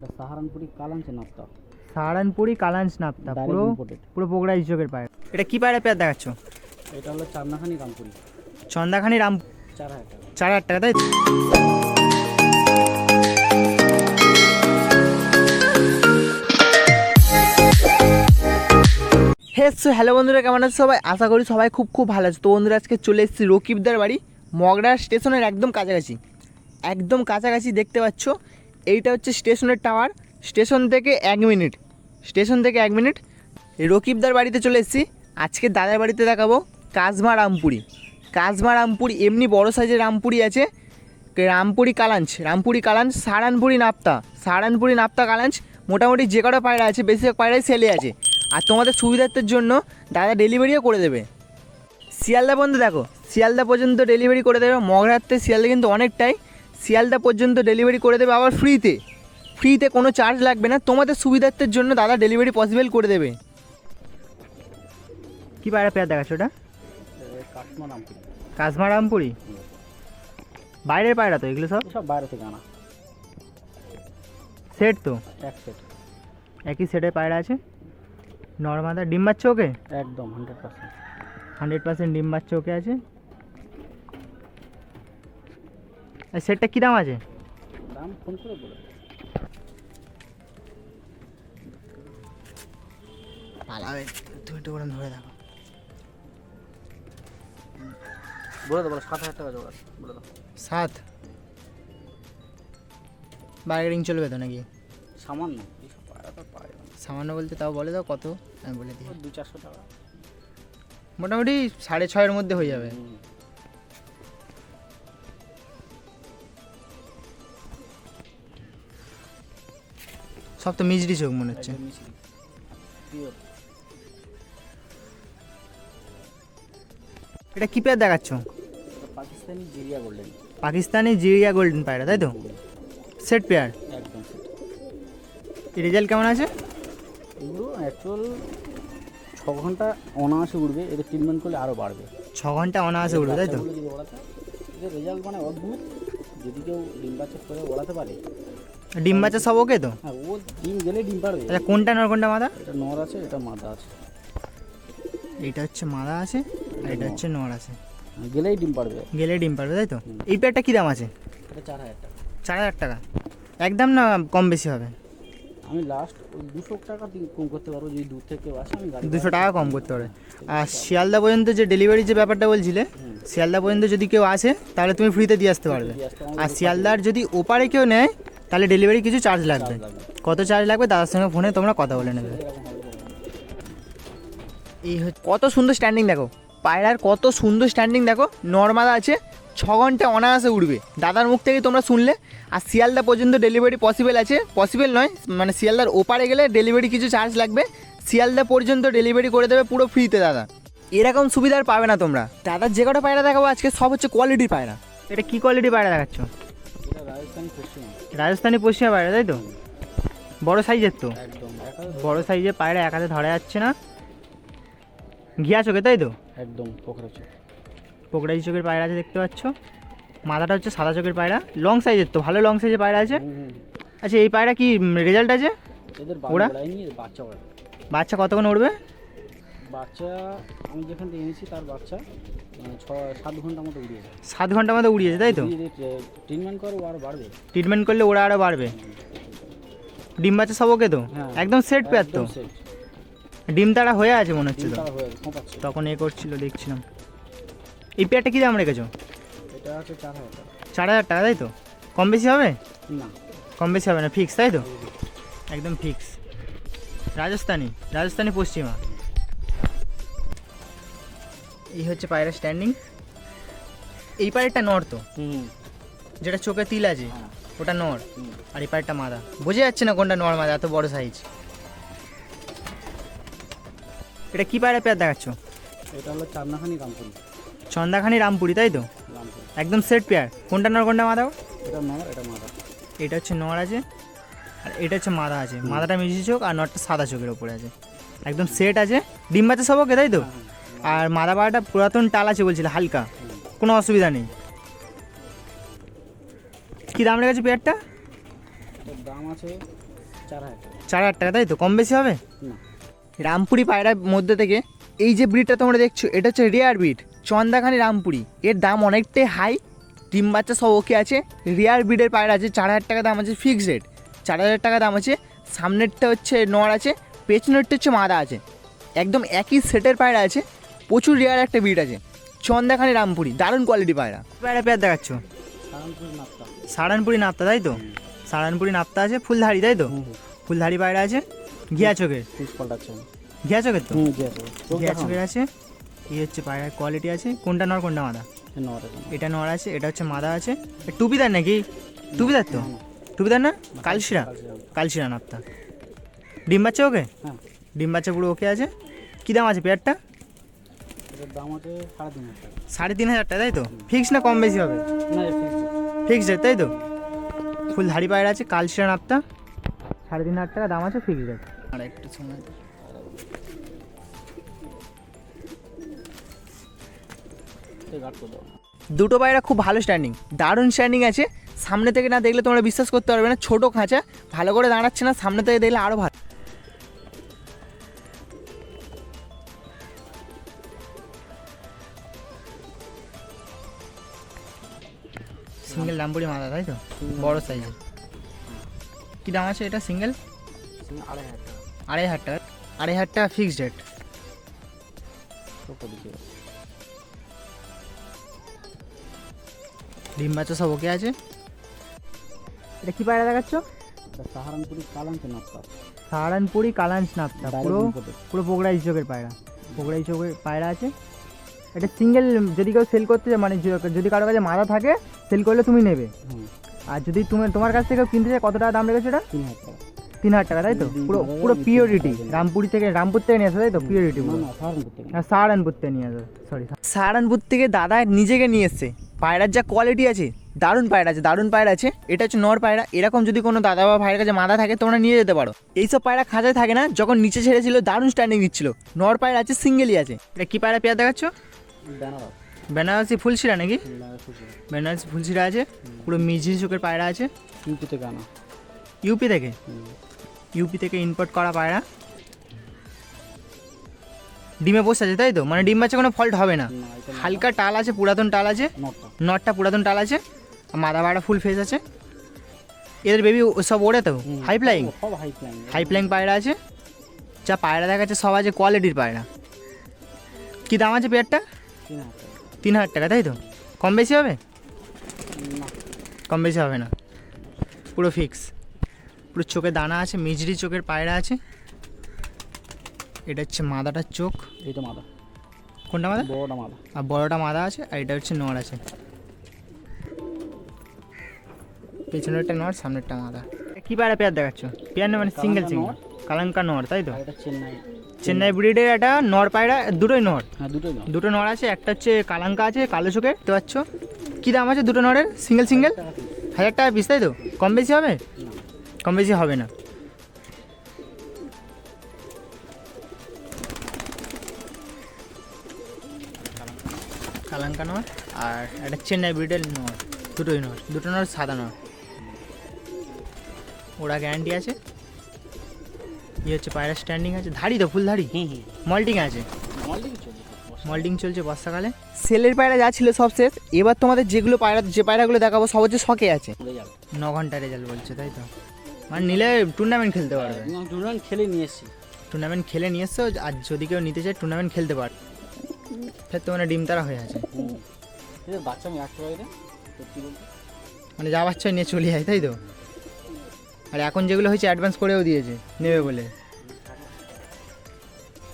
Saharanpuri কালাঞ্চ নাপ্তা। Saharanpuri কালাঞ্চ নাপ্তা, Direct পুরো imported। পুরো বগুড়া চোখের পায়রা। এটা কি পায়রা পেয়ার দেখাচ্ছ? এটা হলো চান্দাখানি রামপুরি, চন্দাখানি রাম 4000 টাকা। 4000 টাকা, তাই তো? হ্যালো বন্ধুরা, কেমন আছো সবাই? আশা করি সবাই খুব খুব ভালো আছে। তো বন্ধুরা, আজকে চলে এসেছি রকিবদার বাড়ি, মগড়া স্টেশনের একদম কাছাকাছি। একদম কাছাকাছি দেখতে পাচ্ছ, এইটা হচ্ছে স্টেশনের টাওয়ার। স্টেশন থেকে 1 মিনিট রকিবদার বাড়িতে চলে এসেছি। আজকে দাদার বাড়িতে দেখাবো কাজমা রামপুরি। এমনি বড় সাইজের রামপুরি আছে, রামপুরি কালাঞ্চ, সাহারানপুরি নাপ্তা কালাঞ্চ। মোটামুটি যে কটা পায়রা আছে বেশিরভাগ পায়রাই সেলে আছে। আর তোমাদের সুবিধার্থের জন্য দাদা ডেলিভারিও করে দেবে। শিয়ালদা পর্যন্ত দেখো, শিয়ালদা পর্যন্ত ডেলিভারি করে দেবে। মগরাতে শিয়ালদা কিন্তু অনেকটাই, শিয়ালদা পর্যন্ত ডেলিভারি করে দেবে আবার ফ্রিতে, কোনো চার্জ লাগবে না। তোমাদের সুবিধার্থের জন্য দাদা ডেলিভারি পসিবল করে দেবে। কি পায়রা পেয়ার দেখাচ্ছ ওটা? কাজমা রামপুরি। বাইরের পায়রা তো এগুলো সব বাইরে থেকে আনা, সেট তো এক সেট, একই সেটের পায়রা আছে। নর্মাদা ডিম বাচ্চা ওকে, একদম 100% ডিম বাচ্চা ওকে আছে। আর সেটটা কী দাম আছে? দাম ফোন করে বলে পালাবে, তুমি একটু করে ধরে দেখো। বলে দেবো 7000 টাকা জোড়া, বলে দাও। 7 বার্গেনিং চলবে তো নাকি? সামান্য এইসব পায়রা তো পায় না। সামান্য বলতে তাও বলে দাও কত, আমি বলে দিই। 200-400 টাকা, মোটামুটি 6.5-এর মধ্যে হয়ে যাবে। সব তো মিজরি চোখ মনে হচ্ছে। একদম মিষ্টি, পিওর। এটা কি পেয়ার দেখাচ্ছ? পাকিস্তানি জিরিয়া গোল্ডেন, পাকিস্তানি জিরিয়া গোল্ডেন পায়রা, তাই তো? সেট পেয়ার, একদম সেট। রেজাল্ট কেমন আছে? এগুলো অ্যাকচুয়াল 6 ঘন্টা অনায়াসে উঠবে, এদের ট্রিটমেন্ট করলে আরও বাড়বে। 6 ঘন্টা অনায়াসে উঠবে, তাই তো? বাচ্চাগুলো যদি ওড়াতে, এদের রেজাল্ট মানে অদ্ভুত। যদি কেউ ডিম বাচ্চা করে ওড়াতে পারে, ডিম বাচ্চা সব ওকে তো? হ্যাঁ, ও ডিম গেলে ডিম পারবে। আচ্ছা, কোনটা নর কোনটা মাদা? এটা নর আছে, এটা মাদা আছে। এইটা হচ্ছে মাদা আছে আর এটা হচ্ছে নর আছে। গেলেই ডিম পারবে। গেলে ডিম পারবে, তাই তো? এই পেয়ারটা কী দাম আছে? এটা 4000 টাকা। 4000 টাকা একদম, না কম বেশি হবে? আমি লাস্ট ওই 200 টাকা কম করতে পারবো, যদি দূর থেকে আসে আমি গাড়ি 200 টাকা কম করতে পারে। আর শিয়ালদা পর্যন্ত যে ডেলিভারি যে ব্যাপারটা বলছিলে, শিয়ালদা পর্যন্ত যদি কেউ আসে তাহলে তুমি ফ্রিতে দিয়ে আসতে পারবে। আর শিয়ালদার যদি ওপারে কেউ নেয় তাহলে ডেলিভারি কিছু চার্জ লাগবে। কত চার্জ লাগবে দাদার সঙ্গে ফোনে তোমরা কথা বলে নেবে। এই হচ্ছে, কত সুন্দর স্ট্যান্ডিং দেখো পায়রার, কত সুন্দর স্ট্যান্ডিং দেখো। নর্মাদা আছে, 6 ঘন্টা অনায়াসে উঠবে দাদার মুখ থেকে তোমরা শুনলে। আর শিয়ালদা পর্যন্ত ডেলিভারি পসিবল নয়, মানে শিয়ালদার ওপারে গেলে ডেলিভারি কিছু চার্জ লাগবে। শিয়ালদা পর্যন্ত ডেলিভারি করে দেবে পুরো ফ্রিতে দাদা। এরকম সুবিধা আর পাবে না তোমরা। দাদার যে কটা পায়রা দেখাবো আজকে সব হচ্ছে কোয়ালিটির পায়রা। এটা কি কোয়ালিটির পায়রা দেখাচ্ছ? এটা রাজস্থানি পশ্চিমা, রাজস্থানি পশ্চিমা পায়রা, তাই তো? বড় সাইজের তো, একদম বড় সাইজের পায়রা, এক হাতে ধরা যাচ্ছে না। ঘিয়া চোখে, তাই তো? একদম পোখরা চোখ। পোকরাজি চোখের পায়রা আছে দেখতে পাচ্ছ। মাথাটা হচ্ছে সাদা চোখের পায়রা, লং সাইজের তো, ভালো লং সাইজের পায়রা আছে। আচ্ছা, এই পায়রা কি রেজাল্ট আছে? এদের ওরা বাচ্চা ওরা বাচ্চা কতক্ষণ উঠবে? বাচ্চা আমি যেখান থেকে এনেছি তার বাচ্চা 6-7 ঘন্টার মতো উড়িয়েছে। 7 ঘন্টার মধ্যে উড়িয়েছে, তাই তো? ট্রিটমেন্ট করো আর বাড়বে। ট্রিটমেন্ট করলে ওরা আরও বাড়বে। ডিম বাচ্চা সব ওকে তো? হ্যাঁ, একদম সেট পেয়ার তো? একদম set। ডিম তারা হয়ে আছে মনে হচ্ছে ডিম তো, তারা হয়ে গেছে, ফোঁপাচ্ছে। তখন এ করছিল দেখছিলাম। এই পেয়ারটা কী দাম রেখেছো? এটা আছে 4000 টাকা। 4000 টাকা, তাই তো? কম বেশি হবে? না, কম বেশি হবে না, ফিক্স, তাই তো? একদম ফিক্স। রাজস্থানি পশ্চিমা। এই হচ্ছে পায়রা স্ট্যান্ডিং। এই পায়রাটা নর তো, যেটা চোখে তিল আছে ওটা নর, আর এই পায়রাটা মাদা। বোঝা যাচ্ছে না কোনটা নর মাদা, এত বড় সাইজ। এটা কি পায়রা পেয়ার দেখাচ্ছ? এটা হলো চান্দাখানি রামপুরি, তাই তো? একদম সেট পেয়ার। কোনটা নর কোনটা মাদা? এটা নর, এটা মাদা। এটা হচ্ছে নর আছে আর এটা হচ্ছে মাদা আছে। মাদাটা মিষ্টি চোখ আর নরটা সাদা চোখের ওপরে আছে, একদম সেট আছে। ডিম বাচ্চা সব ওকে, তাই তো? আর মাদা পাড়াটা পুরাতন টাল আছে বলছিল, হালকা, কোনো অসুবিধা নেই। কী দাম রেখেছে পেয়ারটা? দাম আছে 4000 টাকা। 4,000 টাকা, তাই তো? কম বেশি হবে? না, রামপুরি পায়রার মধ্যে থেকে এই যে ব্রিডটা তোমরা দেখছো, এটা হচ্ছে রেয়ার ব্রিড চন্দাখানি রামপুরি। এর দাম অনেকটাই হাই, ডিম বাচ্চা সব ওকে আছে। রেয়ার ব্রিডের পায়রা আছে, 4,000 টাকা দাম আছে ফিক্সড রেট। 4,000 টাকা দাম আছে। সামনেরটা হচ্ছে নর আছে, পেছনেরটা হচ্ছে মাদা আছে। একদম একই সেটের পায়রা আছে। প্রচুর রেয়ার একটা ব্রিড আছে, চন্দাখানি রামপুরি, দারুণ কোয়ালিটি পায়রা। পায়রা পেয়ার দেখাচ্ছ? সারানপুরি নাপ্তা। সারানপুরি নাপ্তা, তাই তো? সারানপুরি নাপ্তা আছে, ফুলধারি, তাই তো? ফুলধারি পায়রা আছে, ঘিয়া চোখের। পিস পাল্টাচ্ছে। ঘিয়া চোখের তো? চোখ ঘিয়া দেখাও। চোখের আছে। এই হচ্ছে পায়রার কোয়ালিটি আছে। কোনটা নর কোনটা মাদা? নর এখন। এটা নর আছে, এটা হচ্ছে মাদা আছে। এ টুপিদার নাকি? টুপিদার তো? টুপিদার না, কালশিরা। কালশিরা নাপ্তা। ডিম বাচ্চা ওকে? হ্যাঁ। ডিম বাচ্চা পুরো ওকে আছে। কী দাম আছে পেয়ারটা? এটার দাম আছে 3,500 টাকা। 3,500 টাকা, তাই তো? ফিক্স না কম বেশি হবে? না, এটা fixed। ফিক্সড রেট, তাই তো? ফুল ধাড়ি পায়রা আছে, কালশিরা নাপ্তা, 3,500 টাকা দাম আছে, ফিক্সড রেট। আর একটু সময় দাও। এই গার্ড করে দাও। দুটো পায়রা খুব ভালো স্ট্যান্ডিং, দারুণ স্ট্যান্ডিং আছে। সামনে থেকে না দেখলে তোমরা বিশ্বাস করতে পারবে না, ছোটো খাঁচা, ভালো করে দাঁড়াচ্ছে না, সামনে থেকে দেখলে আরও ভালো। সিঙ্গেল রামপুরি মাদা, তাই তো? বড় সাইজের। কী দাম আছে এটা সিঙ্গেল? 2,500 টাকা। 2,500 টাকা। 2,500 টাকা ফিক্সড রেট। চোখ দিকে। ডিম বাচ্চা সব ওকে আছে। এটা কি পায়রা দেখাচ্ছ? এটা সাহারানপুরি কালাঞ্চ নাপ্তা। সাহারানপুরি কালাঞ্চ নাপ্তা, পুরো Direct imported। পুরো বগুড়াই চোখের পায়রা। বগুড়াই চোখের পায়রা আছে। এটা সিঙ্গেল, যদি কেউ সেল করতে চায়, মানে যদি কারো কাছে মাদা থাকে সেল করলে তুমি নেবে। হুম। আর যদি তোমার কাছ থেকে কেউ কিনতে চায়, কত টাকা দাম রেখেছে এটা? 3,000 টাকা। 3,000 টাকা, তাই তো? পুরো পুরো পিওরিটি, রামপুর থেকে নিয়ে আসে, তাই তো? পিওরিটি না, পুরো। না, সাহারানপুর থেকে। হ্যাঁ, সাহারানপুর থেকে নিয়ে আসে, সরি, সাহারানপুর থেকে দাদা নিজেকে নিয়ে এসছে। পায়রার যা কোয়ালিটি আছে, দারুণ পায়রা আছে, দারুণ পায়রা আছে। এটা হচ্ছে নর পায়রা। এরকম যদি কোনো দাদা বা ভাইয়ের কাছে মাদা থাকে, তোমরা নিয়ে যেতে পারো। এইসব পায়রা খাঁচায় থাকে না, যখন নিচে ছেড়েছিল দারুণ স্ট্যান্ডিং দিচ্ছিল। নর পায়রা আছে, সিঙ্গেলই আছে। এটা কি পায়রা পেয়ার দেখাচ্ছ? বেনারস। বেনারসি ফুলশিরা নাকি? বেনারসি। বেনারসি ফুলশিরা আছে, পুরো মিঝি চোখের পায়রা আছে। ইউপি থেকে আনা। ইউপি থেকে? হুম। ইউপি থেকে ইম্পোর্ট করা পায়রা। ডিমে বসে আছে, তাই তো? মানে ডিম বাচ্চা কোনো ফল্ট হবে না। না, এটা হালকা টাল আছে, পুরাতন টাল আছে। নটটা। নটটা পুরাতন টাল আছে, আর মাদা পায়রা ফুল ফেস আছে। এদের বেবি সব ওড়ে তো? High flying? সব হাই ফ্লাইং। হাই ফ্লাইং পায়রা আছে। যা পায়রা দেখাচ্ছে সব আছে কোয়ালিটির পায়রা। কী দাম আছে পেয়ারটা? 3,000 টাকা। 3,000 টাকা, তাই তো? কম বেশি হবে? না, কম বেশি হবে না, পুরো ফিক্স। পুরো চোখে দানা আছে, মিজরি চোখের পায়রা আছে। এটা হচ্ছে মাদাটার চোখ। এইটা মাদা। কোনটা মাদা? বড়টা মাদা। আর বড়টা মাদা আছে, আর এটা হচ্ছে নর আছে। পেছনেরটা নর, সামনেরটা মাদা। কি পায়রা পেয়ার দেখাচ্ছ? পেয়ার না, মানে সিঙ্গেল সিঙ্গেল? কালাঙ্কা নর, তাই তো? আর এটা চেন্নাই। চেন্নাই ব্রিডের একটা নর পায়রা, দুটোই নর। হ্যাঁ, দুটোই না। দুটো নর আছে, একটা হচ্ছে কালাঙ্কা আছে, কালো চোখের, দেখতে পাচ্ছ? কী দাম আছে দুটো নরের সিঙ্গেল সিঙ্গেল? 1,000 টাকা পিস, তাই তো? কম বেশি হবে? না। কম বেশি হবে না। কালাঙ্কা নর আর একটা চেন্নাই ব্রিডের নর, দুটোই নর। দুটো নর সাদা নর, ওরা গ্যারান্টি আছে। এই হচ্ছে পায়রা স্ট্যান্ডিং আছে, ধাড়ি তো ফুল ধাড়ি, হুম হুম। মল্টিং আছে। মল্টিং চলছে। মল্টিং চলছে বর্ষাকালে। সেলের পায়রা যা ছিল সব শেষ। এবার তোমাদের যেগুলো পায়রা, যে পায়রাগুলো দেখাবো সব হচ্ছে শখে আছে। চলে যাবে। 9 ঘন্টা রেজাল্ট বলছে, তাই তো? মানে নিলে টুর্নামেন্ট খেলতে পারবে। টুর্নামেন্ট খেলে নিয়ে এসেছি। টুর্নামেন্ট খেলে নিয়ে এসছো, আর যদি কেউ নিতে চায় টুর্নামেন্ট খেলতে পারে। ফের তো মানে ডিম তারা হয়ে আছে, হুম। এদের বাচ্চা আমি রাখতে পারি না, সত্যি বলতে। মানে যা বাচ্চা নিয়ে চলে যায়, তাই তো? আর এখন যেগুলো হয়েছে অ্যাডভান্স করেও দিয়েছে নেবে বলে।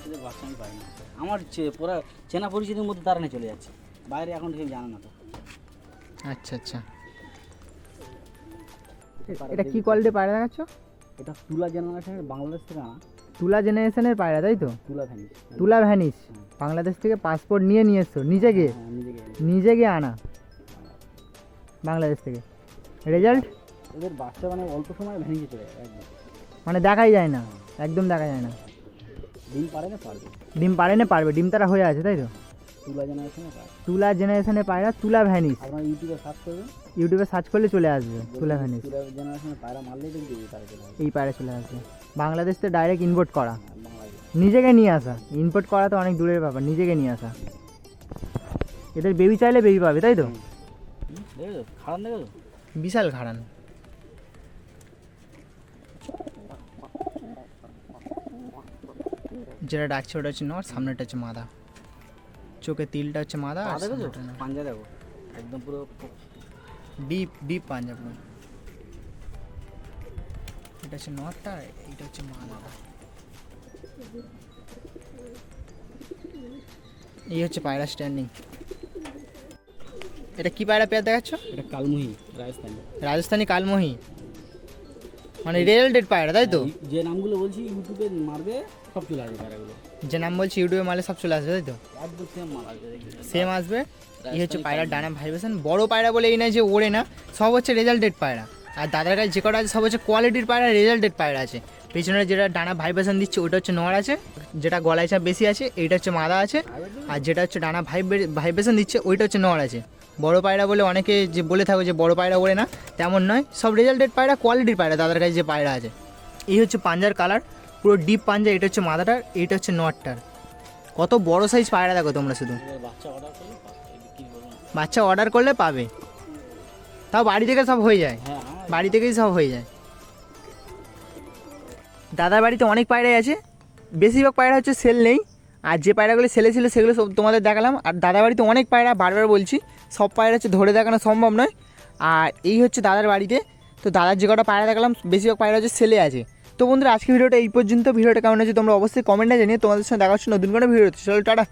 এদের বাচ্চা আমি পাই না। আমার পুরা চেনা পরিচিতির মধ্যে তারা নিয়ে চলে যাচ্ছে, বাইরে এখন কেউ জানে না তো। আচ্ছা আচ্ছা। এটা কি কোয়ালিটি পায়রা দেখাচ্ছ? এটা তুলা জেনারেশনের বাংলাদেশ থেকে আনা। তুলা জেনারেশনের পায়রা, তাই তো? তুলা ভ্যানিস। তুলা ভ্যানিস বাংলাদেশ থেকে পাসপোর্ট নিয়ে এসছো নিজে গিয়ে? হ্যাঁ, নিজেকে। নিজে গিয়ে আনা বাংলাদেশ থেকে। রেজাল্ট এদের বাচ্চা মানে অল্প সময় ভ্যানিসে চলে যায় একদম। মানে দেখাই যায় না, একদম দেখা যায় না। ডিম পারে না, পারবে। ডিম পারে না, পারবে, ডিম তারা হয়ে আছে, তাই তো? তুলা জেনারেশনে পায়রা। তুলা জেনারেশনের পায়রা, তুলা ভ্যানিস। আপনারা ইউটিউবে সার্চ করবেন, ইউটিউবে সার্চ করলে চলে আসবে তুলা ভ্যানিস। তুলা জেনারেশনে পায়রা মারলেই দেখবে এই পায়রা চলে আসবে। এই পায়রা চলে আসবে। বাংলাদেশ থেকে ডাইরেক্ট ইম্পোর্ট করা, বাংলাদেশ। নিজেকে নিয়ে আসা। ইম্পোর্ট করা তো অনেক দূরের ব্যাপার, নিজেকে নিয়ে আসা। এদের বেবি চাইলে বেবি পাবে, তাই তো? দেখেছো খারাপ, দেখেছো বিশাল ঘাড়ান। যেটা ডাকছে ওটা হচ্ছে নর, সামনেটা হচ্ছে মাদা, চোখে তিলটা হচ্ছে মাদা, পা আর দেখেছো সামনেটা নর। পাঞ্জা দেখো একদম পুরো ডিপ ডিপ পাঞ্জাব। এটা হচ্ছে নরটা, এটা হচ্ছে মাদা। এই হচ্ছে পায়রা স্ট্যান্ডিং। এটা কি পায়রা পেয়ার দেখাচ্ছ? এটা কালমুহি রাজস্থানি। রাজস্থানি কালমোহি, মানে রিয়েল ডেড পায়রা, তাই তো? যে নামগুলো বলছি ইউটিউবে মারবে সব চলে আসবে পায়রাগুলো, যে নাম বলছি ইউটিউবে মারলে সব চলে আসবে, তাই তো? একদম সেম মাল আসবে দেখি। সেম আসবে। এই হচ্ছে পায়রার ডানা ভাইব্রেশন। বড় পায়রা বলে এই না যে ওড়ে না, সব হচ্ছে রেজাল্টেড পায়রা। আর দাদার কাছে যে কটা আছে সব হচ্ছে কোয়ালিটির পায়রা, রেজাল্টেড পায়রা আছে। পেছনে যেটা ডানা ভাইব্রেশন দিচ্ছে ওটা হচ্ছে নর আছে, যেটা গলায় চাপ বেশি আছে এইটা হচ্ছে মাদা আছে, আর যেটা হচ্ছে ডানা ভাইব্রেশন দিচ্ছে ওইটা হচ্ছে নর আছে। বড় পায়রা বলে অনেকে যে বলে থাকো যে বড় পায়রা ওড়ে না, তেমন নয়, সব রেজাল্টেড পায়রা, কোয়ালিটির পায়রা দাদার কাছে যে পায়রা আছে। এই হচ্ছে পাঞ্জার কালার, পুরো ডিপ পাঞ্জা। এটা হচ্ছে মাদাটার, এইটা হচ্ছে নটটার। কত বড় সাইজ পায়রা দেখো তোমরা শুধু। এবার বাচ্চা অর্ডার করলে বিক্রি করবো না। বাচ্চা অর্ডার করলে পাবে, তাও বাড়ি থেকে সব হয়ে যায়, হ্যাঁ হ্যাঁ বাড়ি থেকেই সব হয়ে যায়। দাদার বাড়িতে অনেক পায়রাই আছে, বেশিরভাগ পায়রা হচ্ছে সেল নেই, আর যে পায়রাগুলো সেলে ছিল সেগুলো সব তোমাদের দেখালাম। আর দাদার বাড়িতে অনেক পায়রা, বারবার বলছি সব পায়রা হচ্ছে ধরে দেখানো সম্ভব নয়। আর এই হচ্ছে দাদার বাড়িতে। তো দাদার যে কটা পায়রা দেখালাম বেশিরভাগ পায়রা হচ্ছে সেলে আছে। তো বন্ধুরা আজকে ভিডিওটা এই পর্যন্ত। ভিডিওটা কেমন হচ্ছে তোমরা অবশ্যই কমেন্টে জানিয়ে, তোমাদের সঙ্গে দেখা হচ্ছে নতুন কোনো ভিডিও। চলো টাটা।